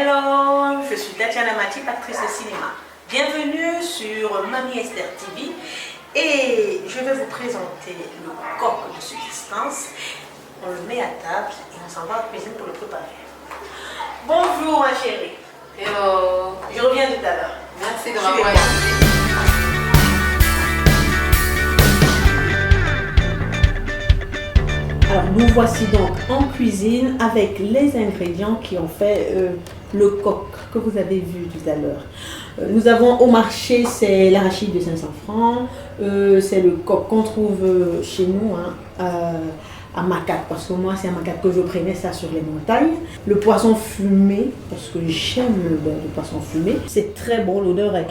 Hello, je suis Tatiana Mati, actrice de cinéma. Bienvenue sur Mamie Esther TV et je vais vous présenter le coq de subsistance. On le met à table et on s'en va à la cuisine pour le préparer. Bonjour ma chérie. Hello. Je reviens tout à l'heure. Merci de m'avoir invité. Alors nous voici donc en cuisine avec les ingrédients qui ont fait le coq que vous avez vu tout à l'heure. Nous avons au marché, c'est l'arachide de 500 francs, c'est le coq qu'on trouve chez nous à Macac, parce que moi c'est à Macac que je prenais ça sur les montagnes. Le poisson fumé, parce que j'aime le poisson fumé, c'est très bon, l'odeur est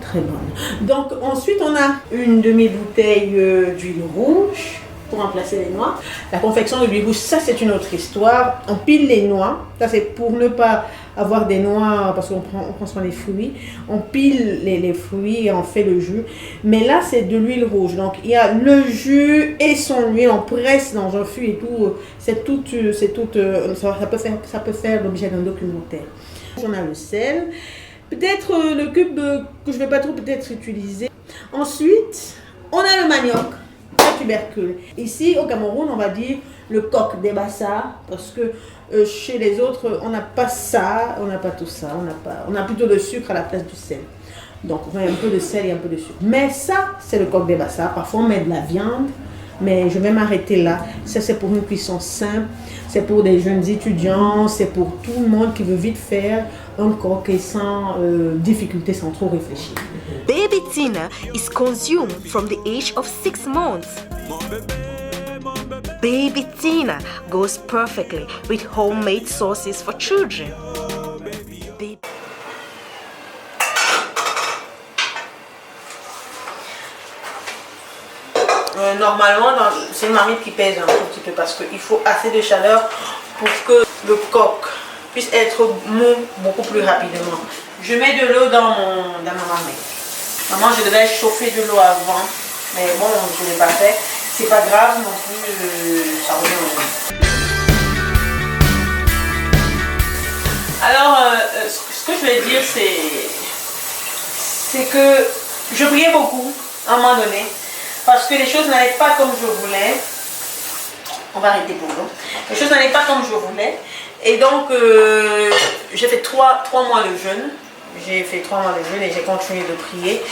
très bonne. Donc ensuite on a une demi-bouteille d'huile rouge pour remplacer les noix. La confection de l'huile rouge, ça c'est une autre histoire. On pile les noix, ça c'est pour ne pas avoir des noix parce qu'on prend soin des fruits. On pile les fruits et on fait le jus. Mais là c'est de l'huile rouge, donc il y a le jus et son huile, on presse dans un fût et tout. Ça peut faire l'objet d'un documentaire. On a le sel. Peut-être le cube que je ne vais pas trop peut-être utiliser. Ensuite, on a le manioc, le tubercule. Ici, au Cameroun, on va dire le coq des Bassa, parce que chez les autres, on n'a pas ça, on n'a pas tout ça. On a plutôt le sucre à la place du sel. Donc, on met un peu de sel et un peu de sucre. Mais ça, c'est le coq des Bassa. Parfois, on met de la viande, mais je vais m'arrêter là. Ça, c'est pour une cuisson simple. C'est pour des jeunes étudiants, c'est pour tout le monde qui veut vite faire un coq et sans difficulté, sans trop réfléchir. Baby Tina is consumed from the age of 6 months. Baby Tina goes perfectly with homemade sauces for children. Normalement, c'est une marmite qui pèse un tout petit peu parce qu'il faut assez de chaleur pour que le coq puisse être mou beaucoup plus rapidement. Je mets de l'eau dans ma marmite. Normalement, je devais chauffer de l'eau avant, mais bon, je ne l'ai pas fait. C'est pas grave non plus, ça revient au même. Alors, ce que je vais dire, c'est que je priais beaucoup à un moment donné. Parce que les choses n'allaient pas comme je voulais. On va arrêter pour nous. Les choses n'allaient pas comme je voulais. Et donc, j'ai fait 3 mois de jeûne. J'ai fait 3 mois de jeûne et j'ai continué de prier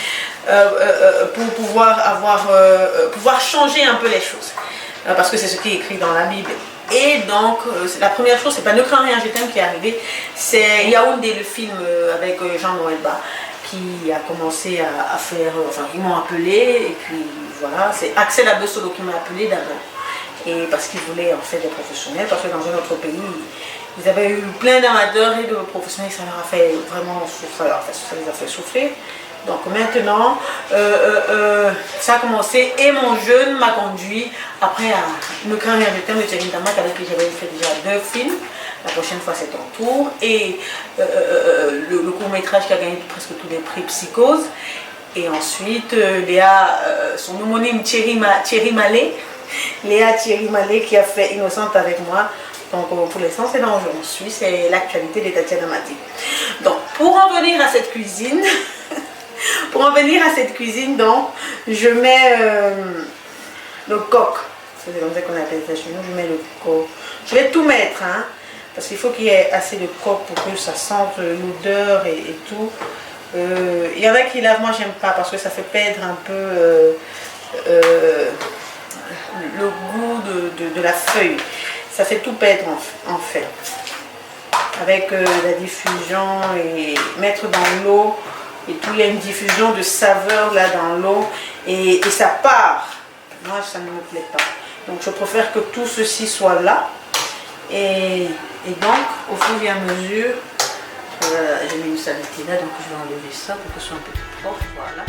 pour pouvoir changer un peu les choses. Parce que c'est ce qui est écrit dans la Bible. Et donc, la première chose, c'est pas Ne crains rien, je t'aime qui est arrivé. C'est Yaoundé, le film avec Jean-Noël Bas, qui a commencé à faire, enfin ils m'ont appelé et puis voilà, c'est Axel Abessolo qui m'a appelé d'abord. Et parce qu'il voulait en fait des professionnels, parce que dans un autre pays, ils avaient eu plein d'amateurs et de professionnels, ça leur a fait vraiment souffrir, ça les a fait souffrir. Donc maintenant, ça a commencé et mon jeûne m'a conduit après à Ne crains rien, je t'aime de Thierry Ntamak avec qui j'avais fait déjà 2 films. La prochaine fois c'est ton tour. Et le court-métrage qui a gagné presque tous les prix, Psychose. Et ensuite, Léa, son homonyme Thierry Mallet. Léa Thierry Mallet qui a fait Innocente avec moi. Donc pour l'instant c'est dans où j'en suis, c'est l'actualité de Tatiana Mati. Donc pour en venir à cette cuisine, donc je mets le coq. C'est comme ça qu'on appelle ça chez nous, je mets le coq. Je vais tout mettre, hein. Parce qu'il faut qu'il y ait assez de coq pour que ça sente l'odeur et tout. Il y en a qui lavent, moi j'aime pas parce que ça fait perdre un peu le goût de la feuille. Ça fait tout perdre en fait. Avec la diffusion et mettre dans l'eau et tout, il y a une diffusion de saveur là dans l'eau et ça part. Moi ça ne me plaît pas. Donc je préfère que tout ceci soit là. Et donc, au fur et à mesure, j'ai mis une saleté là, donc je vais enlever ça pour que ce soit un peu plus propre, voilà.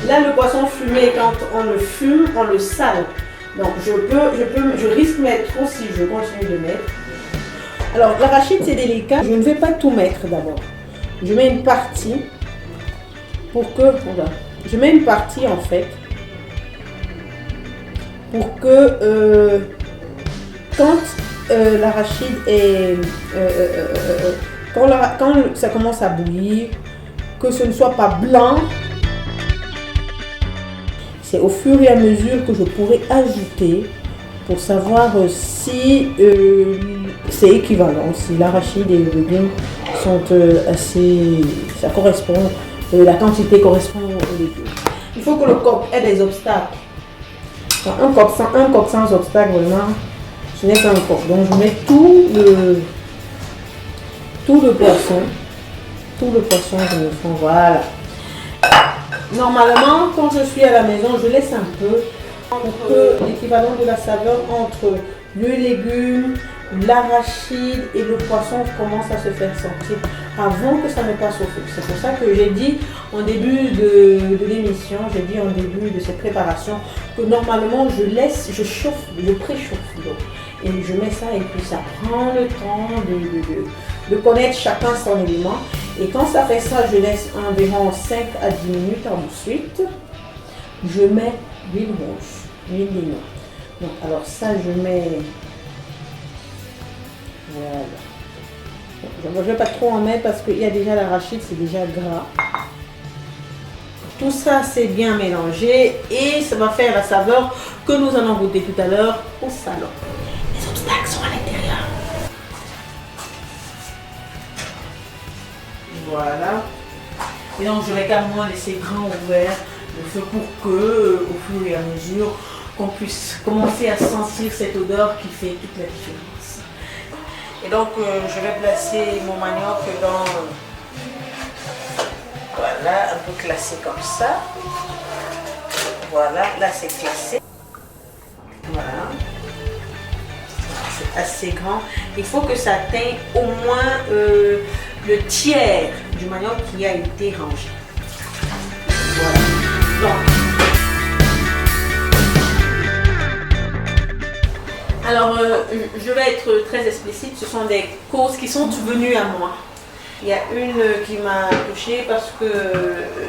Là, le poisson fumé, quand on le fume, on le sale. Donc je risque de mettre trop si je continue de mettre. Alors l'arachide c'est délicat, je ne vais pas tout mettre d'abord. Je mets une partie pour que, voilà, je mets une partie en fait pour que quand l'arachide est... quand ça commence à bouillir, que ce ne soit pas blanc, c'est au fur et à mesure que je pourrai ajouter pour savoir si c'est équivalent, si l'arachide et le légume sont assez... ça correspond, la quantité correspond au légume. Il faut que le coq ait des obstacles. Un coq sans obstacle, vraiment, ce n'est pas un coq. Donc je mets tout le poisson, je me fais, voilà. Normalement, quand je suis à la maison, je laisse un peu pour que l'équivalent de la saveur entre le légume, l'arachide et le poisson commence à se faire sentir avant que ça ne passe au feu. C'est pour ça que j'ai dit en début de l'émission, j'ai dit en début de cette préparation que normalement je chauffe, je préchauffe l'eau et je mets ça et puis ça prend le temps de connaître chacun son élément. Et quand ça fait ça, je laisse environ 5 à 10 minutes. Ensuite, je mets l'huile rouge, l'huile d'oignon. Donc, alors ça, je mets... Voilà. Je ne vais pas trop en mettre parce qu'il y a déjà l'arachide, c'est déjà gras. Tout ça, c'est bien mélangé et ça va faire la saveur que nous allons goûter tout à l'heure au salon. Les obstacles sont à l'intérieur. Voilà. Et donc, je vais carrément laisser grand ouvert le feu pour que, au fur et à mesure, qu'on puisse commencer à sentir cette odeur qui fait toute la différence. Et donc, je vais placer mon manioc dans... voilà, un peu classé comme ça. Voilà, là c'est classé. Voilà. C'est assez grand. Il faut que ça atteigne au moins le tiers du manioc qui a été rangé. Voilà. Donc, alors, je vais être très explicite, ce sont des causes qui sont venues à moi. Il y a une qui m'a touchée parce que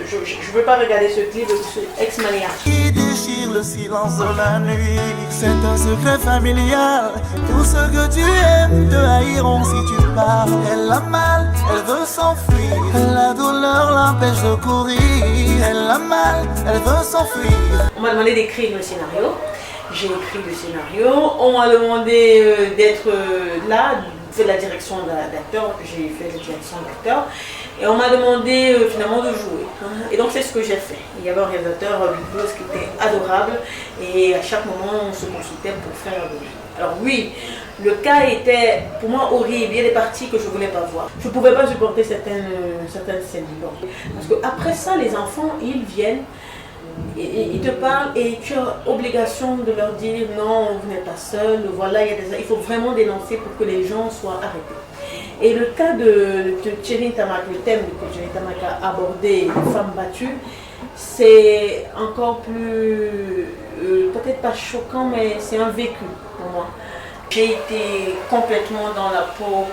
je ne veux pas regarder ce clip de Ex-Mania. Qui déchire le silence de la nuit, c'est un secret familial. Tout ce que tu aimes te haïront si tu pars. Elle a mal, elle veut s'enfuir. La douleur l'empêche de courir. Elle a mal, elle veut s'enfuir. On m'a demandé d'écrire le scénario. J'ai écrit le scénario. On m'a demandé d'être là, de la direction d'acteur. J'ai fait la direction d'acteur. Et on m'a demandé finalement de jouer. Et donc c'est ce que j'ai fait. Il y avait un réalisateur, Big Boss, qui était adorable. Et à chaque moment, on se consultait pour faire le jeu. Alors oui, le cas était pour moi horrible. Il y a des parties que je ne voulais pas voir. Je ne pouvais pas supporter certaines scènes du bord. Parce qu'après ça, les enfants, ils viennent. Ils te parlent et tu as obligation de leur dire non, vous n'êtes pas seul, voilà, il faut vraiment dénoncer pour que les gens soient arrêtés. Et le cas de Thierry Ntamak, le thème que Thierry Ntamak a abordé, les femmes battues, c'est encore plus, peut-être pas choquant, mais c'est un vécu pour moi. J'ai été complètement dans la peau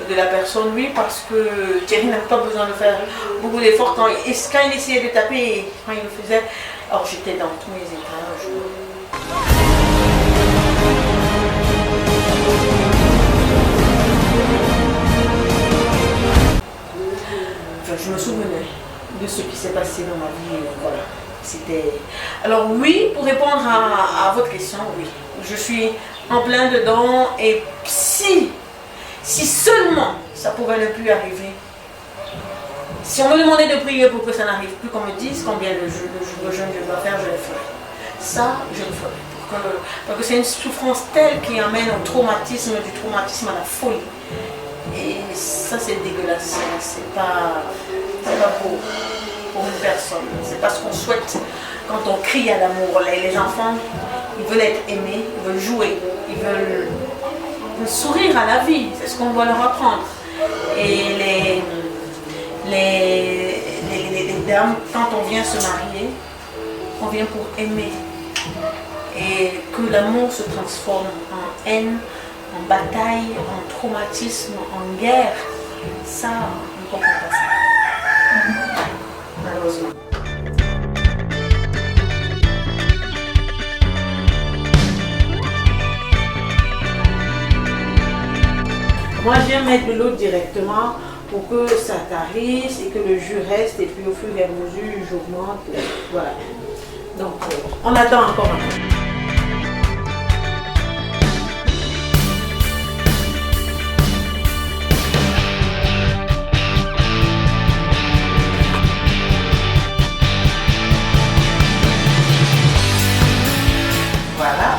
de la personne, oui, parce que Thierry n'a pas besoin de faire beaucoup d'efforts. Quand il essayait de taper, quand il le faisait, alors j'étais dans tous mes étages. Enfin, je me souvenais de ce qui s'est passé dans ma vie, voilà. C'était... Alors oui, pour répondre à votre question, oui, je suis en plein dedans et si seulement ça pouvait ne plus arriver, si on me demandait de prier pour que ça n'arrive plus, qu'on me dise combien de jeûne je dois faire, je le ferai. Ça, je le ferai. Parce que c'est une souffrance telle qui amène au traumatisme, du traumatisme à la folie. Et ça, c'est dégueulasse. C'est pas beau pour une personne. C'est pas ce qu'on souhaite quand on crie à l'amour. Les enfants, ils veulent être aimés, ils veulent jouer, ils veulent sourire à la vie, c'est ce qu'on doit leur apprendre. Et les dames, quand on vient se marier, on vient pour aimer. Et que l'amour se transforme en haine, en bataille, en traumatisme, en guerre, ça, on ne comprend pas ça. Malheureusement. Moi, j'aime mettre de l'eau directement pour que ça tarisse et que le jus reste. Et puis, au fur et à mesure, j'augmente. Voilà. Donc, on attend encore un peu. Voilà.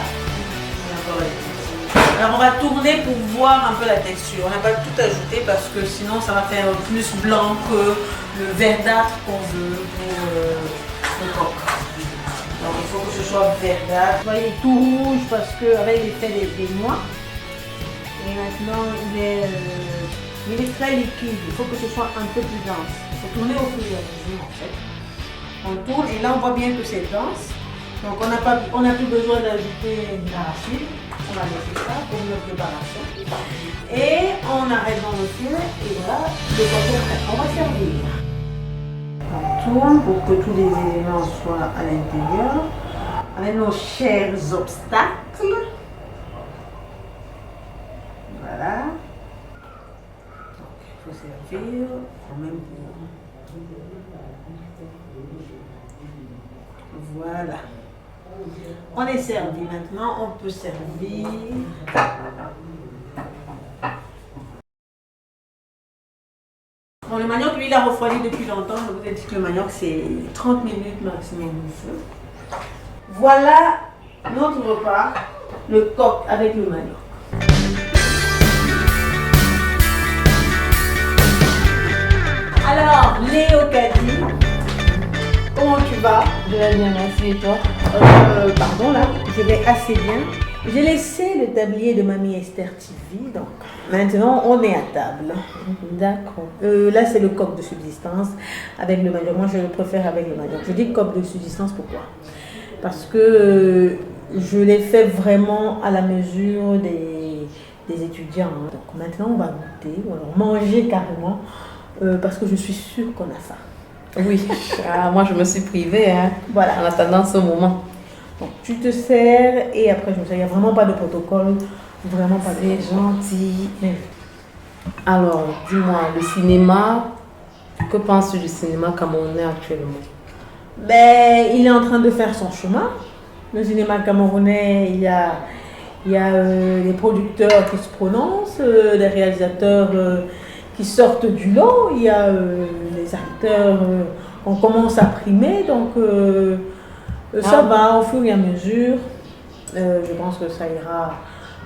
Alors on va tourner pour voir un peu la texture. On n'a pas tout ajouté parce que sinon ça va faire plus blanc que le verdâtre qu'on veut pour le coq. Donc il faut que ce soit verdâtre. Vous voyez, tout rouge parce qu'avec l'effet des noix. Et maintenant il est très liquide. Il faut que ce soit un peu plus dense. Il faut tourner au fur et à mesure en fait. On tourne et là on voit bien que c'est dense. Donc on n'a plus besoin d'ajouter de l'arachide. On va laisser ça pour notre préparation. Et on arrête dans le feu et voilà, le coton prêt. On va servir. On tourne pour que tous les éléments soient à l'intérieur. Avec nos chers obstacles. Voilà. Donc il faut servir en même temps. Voilà. On est servi maintenant, on peut servir. Bon, le manioc, lui, il a refroidi depuis longtemps. Je vous ai dit que le manioc, c'est 30 minutes maximum au feu. Voilà notre repas, le coq avec le manioc. Alors, Léo Kadi, comment tu vas? Je vais bien, merci. Et toi? Pardon, là, je vais assez bien. J'ai laissé le tablier de Mamie Esther TV, donc maintenant on est à table. D'accord. Là, c'est le coq de subsistance avec le manioc. Moi, je le préfère avec le manioc. Je dis coq de subsistance, pourquoi? Parce que je l'ai fait vraiment à la mesure des étudiants. Hein. Donc maintenant, on va goûter, ou alors manger carrément, parce que je suis sûre qu'on a faim. Oui, moi je me suis privée Voilà. en attendant ce moment. Donc tu te sers et après je me sers. Il n'y a vraiment pas de protocole. Vraiment pas de C'est protocole. gentil. Alors, dis-moi, le cinéma, que penses-tu du cinéma camerounais actuellement? Ben, il est en train de faire son chemin. Le cinéma camerounais, il y a les producteurs qui se prononcent, les réalisateurs qui sortent du lot, il y a les acteurs qu'on commence à primer, donc ça va au fur et à mesure. Je pense que ça ira,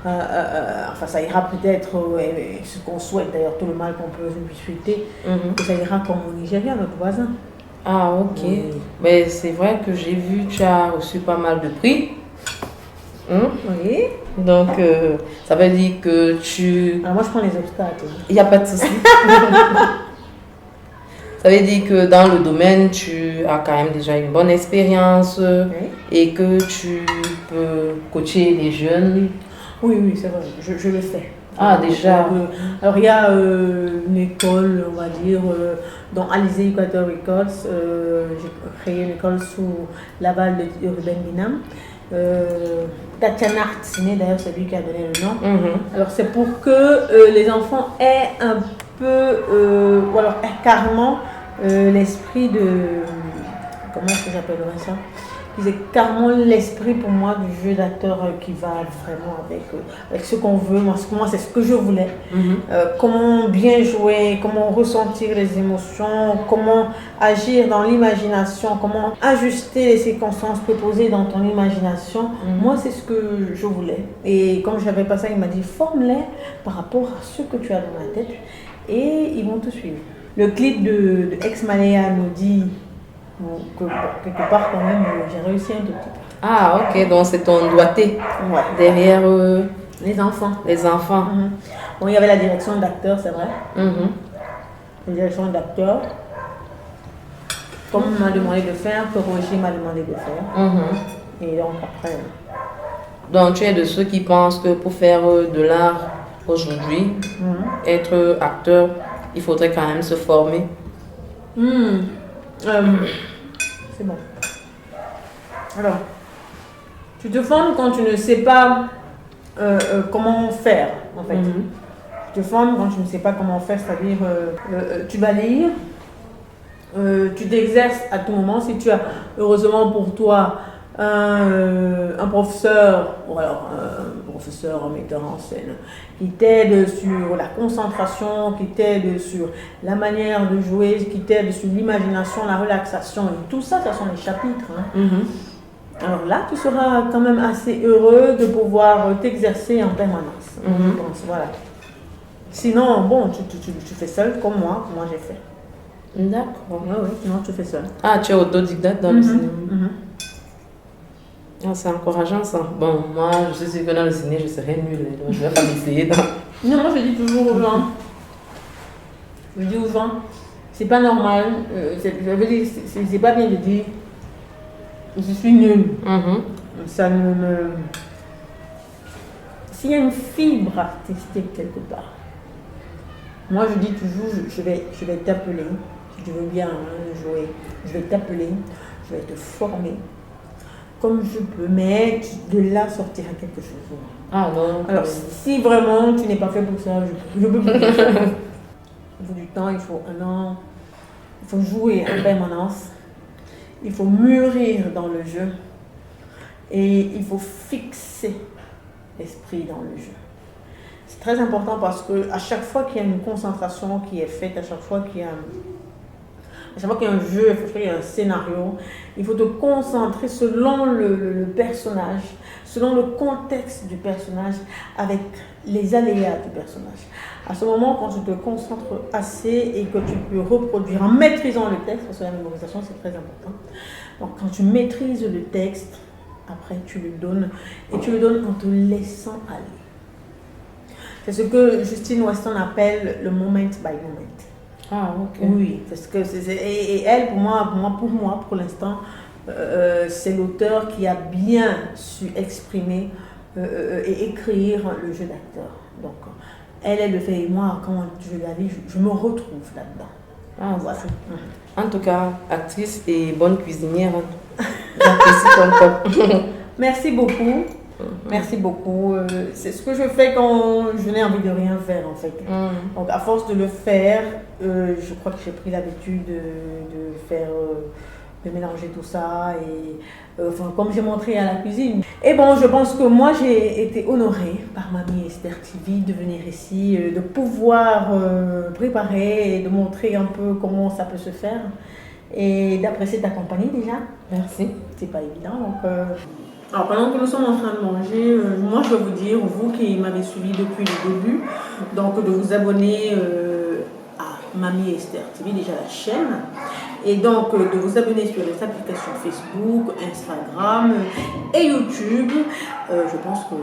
enfin ça ira peut-être, ce qu'on souhaite d'ailleurs, tout le mal qu'on peut lui souhaiter, que ça ira comme au Nigeria, notre voisin. Ah ok, Oui. mais c'est vrai que j'ai vu tu as reçu pas mal de prix. Oui. Donc ça veut dire que tu... Alors moi je prends les obstacles. Il n'y a pas de souci. Ça veut dire que dans le domaine, tu as quand même déjà une bonne expérience et que tu peux coacher les jeunes. Oui, c'est vrai, je le fais. Ah, déjà. Alors il y a une école, on va dire, dans Alizé Equator Records. J'ai créé une école sous l'aval de Ruben Binam. Tatiana Artine, d'ailleurs, c'est lui qui a donné le nom. Alors c'est pour que les enfants aient un peu, ou alors carrément l'esprit de, comment est-ce que j'appellerais ça? Ils aient carrément l'esprit pour moi du jeu d'acteur qui va vraiment avec ce qu'on veut. Moi c'est ce que je voulais. Comment bien jouer, comment ressentir les émotions, comment agir dans l'imagination, comment ajuster les circonstances proposées dans ton imagination. Moi c'est ce que je voulais. Et comme j'avais pas ça, il m'a dit forme-les par rapport à ce que tu as dans la tête et ils vont te suivre. Le clip de Ex Malaya nous dit que quelque part quand même j'ai réussi un tout petit peu. Ah ok, donc c'est ton doigté derrière les enfants. Les enfants. Bon, il y avait la direction d'acteur, c'est vrai. La direction d'acteur. Comme on m'a demandé de faire, que Roger m'a demandé de faire. Et donc après. Donc tu es de ceux qui pensent que pour faire de l'art aujourd'hui, être acteur, il faudrait quand même se former. C'est bon. Alors, tu te formes quand tu ne sais pas comment faire, en fait. Tu te formes quand tu ne sais pas comment faire, c'est-à-dire tu vas lire, tu t'exerces à tout moment. Si tu as, heureusement pour toi, un professeur, ou alors un professeur, un metteur en scène, qui t'aide sur la concentration, qui t'aide sur la manière de jouer, qui t'aide sur l'imagination, la relaxation, et tout ça, ce sont les chapitres. Hein. Alors là, tu seras quand même assez heureux de pouvoir t'exercer en permanence. Je pense, voilà. Sinon, bon, tu fais seul comme moi j'ai fait. D'accord. Oui, sinon tu fais seul. Ah, tu es autodidacte dans le cinéma. Ah, c'est encourageant ça. Bon, moi, je suis sûre que dans le ciné, je serais nulle. Donc, je vais pas m'essayer. Non, moi, je dis toujours aux gens. Je dis aux gens, c'est pas normal. Je veux dire, c'est pas bien de dire je suis nulle. Ça ne me. S'il y a une fibre artistique quelque part, moi, je dis toujours, je vais t'appeler. Si tu veux bien jouer, je vais t'appeler, je vais te former. Comme je peux, mais de là sortira quelque chose. Ah non. Alors, si vraiment tu n'es pas fait pour ça, je peux plus. Il faut du temps, il faut un an. Il faut jouer en permanence. Il faut mûrir dans le jeu. Et il faut fixer l'esprit dans le jeu. C'est très important parce que à chaque fois qu'il y a une concentration qui est faite, à chaque fois qu'il y a un jeu, à chaque fois qu'il y a un scénario, il faut te concentrer selon le personnage, selon le contexte du personnage, avec les aléas du personnage. À ce moment, quand tu te concentres assez et que tu peux reproduire en maîtrisant le texte, parce que la mémorisation c'est très important, donc quand tu maîtrises le texte, après tu le donnes, et tu le donnes en te laissant aller. C'est ce que Justine Weston appelle le moment by moment. Ah, ok. Oui, parce que et elle, pour l'instant, c'est l'auteur qui a bien su exprimer et écrire le jeu d'acteur. Donc, elle le fait, et moi, quand je la lis, je me retrouve là-dedans. Ah, voilà. En tout cas, actrice et bonne cuisinière. J'apprécie ton top. Merci beaucoup. Merci beaucoup. C'est ce que je fais quand je n'ai envie de rien faire en fait. Donc à force de le faire, je crois que j'ai pris l'habitude de faire, de mélanger tout ça et comme j'ai montré à la cuisine. Et bon, je pense que moi j'ai été honorée par Mamie Esther TV de venir ici, de pouvoir préparer et de montrer un peu comment ça peut se faire et d'apprécier ta compagnie déjà. Merci. C'est pas évident donc. Alors pendant que nous sommes en train de manger, moi je vais vous dire, vous qui m'avez suivi depuis le début, donc de vous abonner à Mamie Esther TV, déjà la chaîne, et donc de vous abonner sur les applications Facebook, Instagram et YouTube, je pense que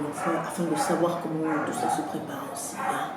afin de savoir comment tout ça se prépare aussi. Hein.